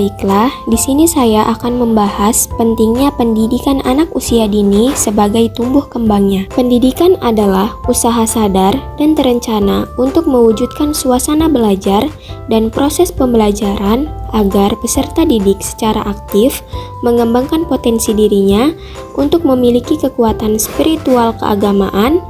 Baiklah, di sini saya akan membahas pentingnya pendidikan anak usia dini sebagai tumbuh kembangnya. Pendidikan adalah usaha sadar dan terencana untuk mewujudkan suasana belajar dan proses pembelajaran agar peserta didik secara aktif mengembangkan potensi dirinya untuk memiliki kekuatan spiritual keagamaan,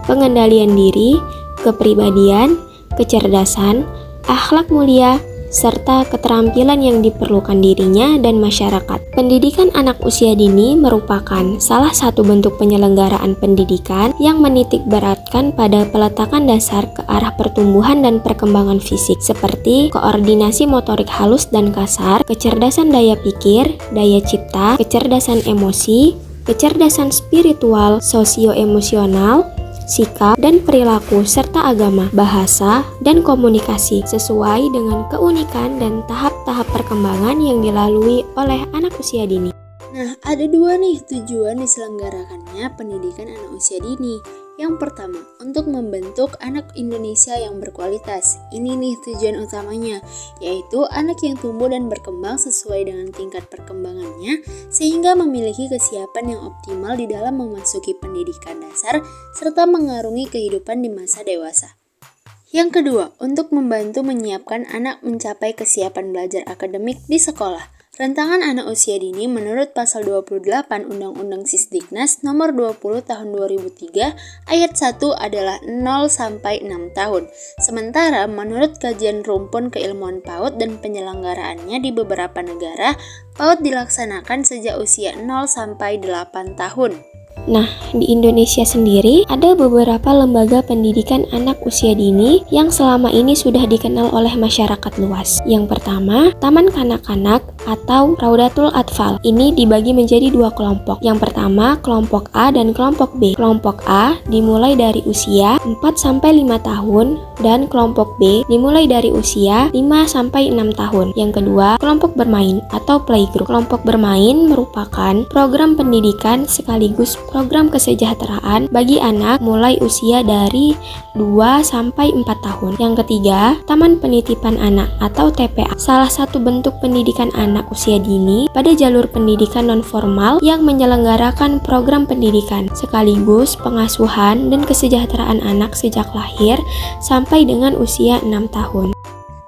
pengendalian diri, kepribadian, kecerdasan, akhlak mulia, serta keterampilan yang diperlukan dirinya dan masyarakat. Pendidikan anak usia dini merupakan salah satu bentuk penyelenggaraan pendidikan yang menitik beratkan pada peletakan dasar ke arah pertumbuhan dan perkembangan fisik seperti koordinasi motorik halus dan kasar, kecerdasan daya pikir, daya cipta, kecerdasan emosi, kecerdasan spiritual, sosio-emosional, sikap dan perilaku serta agama, bahasa, dan komunikasi sesuai dengan keunikan dan tahap-tahap perkembangan yang dilalui oleh anak usia dini. Nah, ada dua nih tujuan diselenggarakannya pendidikan anak usia dini. Yang pertama, untuk membentuk anak Indonesia yang berkualitas. Ini nih tujuan utamanya, yaitu anak yang tumbuh dan berkembang sesuai dengan tingkat perkembangannya, sehingga memiliki kesiapan yang optimal di dalam memasuki pendidikan dasar, serta mengarungi kehidupan di masa dewasa. Yang kedua, untuk membantu menyiapkan anak mencapai kesiapan belajar akademik di sekolah. Rentangan anak usia dini menurut pasal 28 Undang-Undang Sisdiknas nomor 20 tahun 2003 ayat 1 adalah 0 sampai 6 tahun. Sementara menurut kajian rumpun keilmuan PAUD dan penyelenggaraannya di beberapa negara, PAUD dilaksanakan sejak usia 0 sampai 8 tahun. Nah, di Indonesia sendiri ada beberapa lembaga pendidikan anak usia dini yang selama ini sudah dikenal oleh masyarakat luas. Yang pertama, Taman Kanak-Kanak atau Raudatul Atfal. Ini dibagi menjadi dua kelompok. Yang pertama, kelompok A dan kelompok B. Kelompok A dimulai dari usia 4-5 tahun dan kelompok B dimulai dari usia 5-6 tahun. Yang kedua, kelompok bermain atau playgroup. Kelompok bermain merupakan program pendidikan sekaligus program kesejahteraan bagi anak mulai usia dari 2-4 tahun. Yang ketiga, Taman Penitipan Anak atau TPA. Salah satu bentuk pendidikan anak usia dini pada jalur pendidikan non-formal yang menyelenggarakan program pendidikan sekaligus pengasuhan dan kesejahteraan anak sejak lahir sampai dengan usia 6 tahun.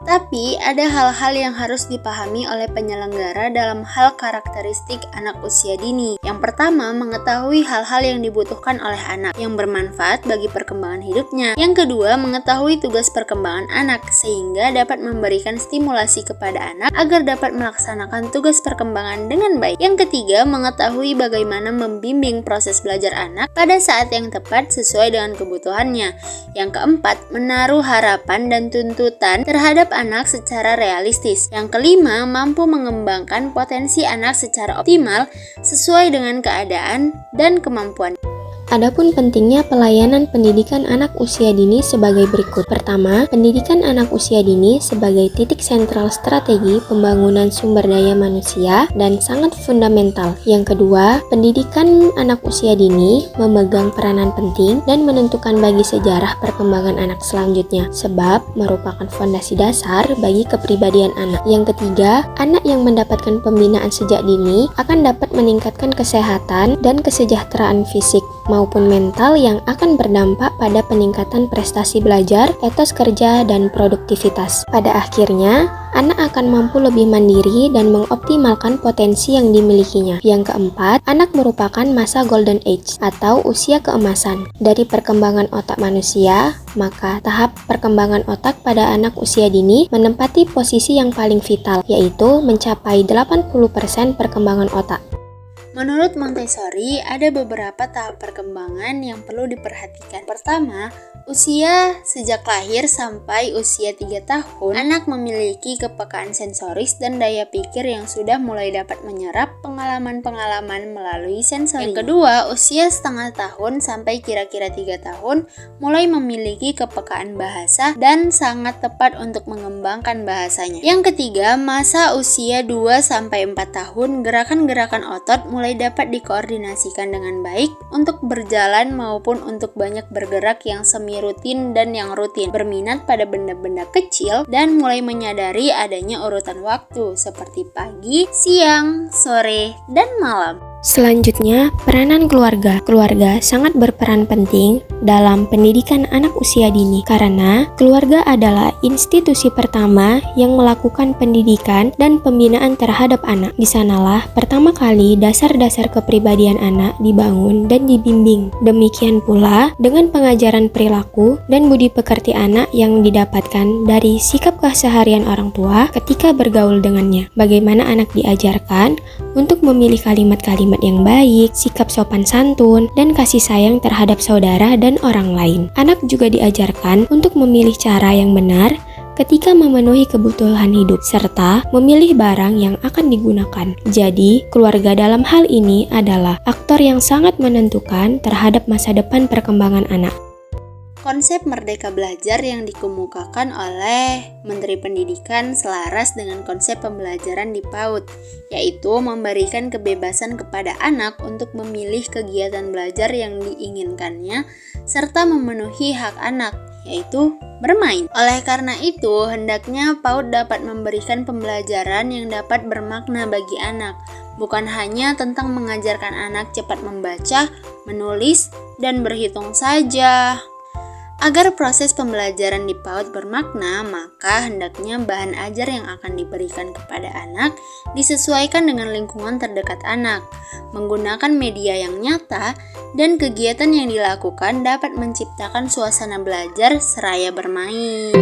Tapi ada hal-hal yang harus dipahami oleh penyelenggara dalam hal karakteristik anak usia dini. Yang pertama, mengetahui hal-hal yang dibutuhkan oleh anak yang bermanfaat bagi perkembangan hidupnya. Yang kedua, mengetahui tugas perkembangan anak sehingga dapat memberikan stimulasi kepada anak agar dapat melaksanakan tugas perkembangan dengan baik. Yang ketiga, mengetahui bagaimana membimbing proses belajar anak pada saat yang tepat sesuai dengan kebutuhannya. Yang keempat, menaruh harapan dan tuntutan terhadap anak secara realistis. Yang kelima, mampu mengembangkan potensi anak secara optimal sesuai dengan keadaan dan kemampuan. Adapun pentingnya pelayanan pendidikan anak usia dini sebagai berikut. Pertama, pendidikan anak usia dini sebagai titik sentral strategi pembangunan sumber daya manusia dan sangat fundamental. Yang kedua, pendidikan anak usia dini memegang peranan penting dan menentukan bagi sejarah perkembangan anak selanjutnya, sebab merupakan fondasi dasar bagi kepribadian anak. Yang ketiga, anak yang mendapatkan pembinaan sejak dini akan dapat meningkatkan kesehatan dan kesejahteraan fisik maupun mental yang akan berdampak pada peningkatan prestasi belajar, etos kerja, dan produktivitas. Pada akhirnya, anak akan mampu lebih mandiri dan mengoptimalkan potensi yang dimilikinya. Yang keempat, anak merupakan masa golden age atau usia keemasan. Dari perkembangan otak manusia, maka tahap perkembangan otak pada anak usia dini menempati posisi yang paling vital, yaitu mencapai 80% perkembangan otak. Menurut Montessori, ada beberapa tahap perkembangan yang perlu diperhatikan. Pertama, usia sejak lahir sampai usia 3 tahun, anak memiliki kepekaan sensoris dan daya pikir yang sudah mulai dapat menyerap pengalaman-pengalaman melalui sensori. Yang kedua, usia setengah tahun sampai kira-kira 3 tahun, mulai memiliki kepekaan bahasa dan sangat tepat untuk mengembangkan bahasanya. Yang ketiga, masa usia 2-4 tahun, gerakan-gerakan otot mulai mulai dapat dikoordinasikan dengan baik untuk berjalan maupun untuk banyak bergerak yang semi rutin dan yang rutin, berminat pada benda-benda kecil, dan mulai menyadari adanya urutan waktu seperti pagi, siang, sore, dan malam. Selanjutnya, peranan keluarga. Keluarga sangat berperan penting dalam pendidikan anak usia dini karena keluarga adalah institusi pertama yang melakukan pendidikan dan pembinaan terhadap anak. Di sanalah pertama kali dasar-dasar kepribadian anak dibangun dan dibimbing. Demikian pula dengan pengajaran perilaku dan budi pekerti anak yang didapatkan dari sikap keseharian orang tua ketika bergaul dengannya. Bagaimana anak diajarkan untuk memilih kalimat-kalimat yang baik, sikap sopan santun, dan kasih sayang terhadap saudara dan orang lain. Anak juga diajarkan untuk memilih cara yang benar ketika memenuhi kebutuhan hidup, serta memilih barang yang akan digunakan. Jadi, keluarga dalam hal ini adalah aktor yang sangat menentukan terhadap masa depan perkembangan anak. Konsep Merdeka Belajar yang dikemukakan oleh Menteri Pendidikan selaras dengan konsep pembelajaran di PAUD, yaitu memberikan kebebasan kepada anak untuk memilih kegiatan belajar yang diinginkannya, serta memenuhi hak anak, yaitu bermain. Oleh karena itu, hendaknya PAUD dapat memberikan pembelajaran yang dapat bermakna bagi anak, bukan hanya tentang mengajarkan anak cepat membaca, menulis, dan berhitung saja. Agar proses pembelajaran di PAUD bermakna, maka hendaknya bahan ajar yang akan diberikan kepada anak disesuaikan dengan lingkungan terdekat anak, menggunakan media yang nyata, dan kegiatan yang dilakukan dapat menciptakan suasana belajar seraya bermain.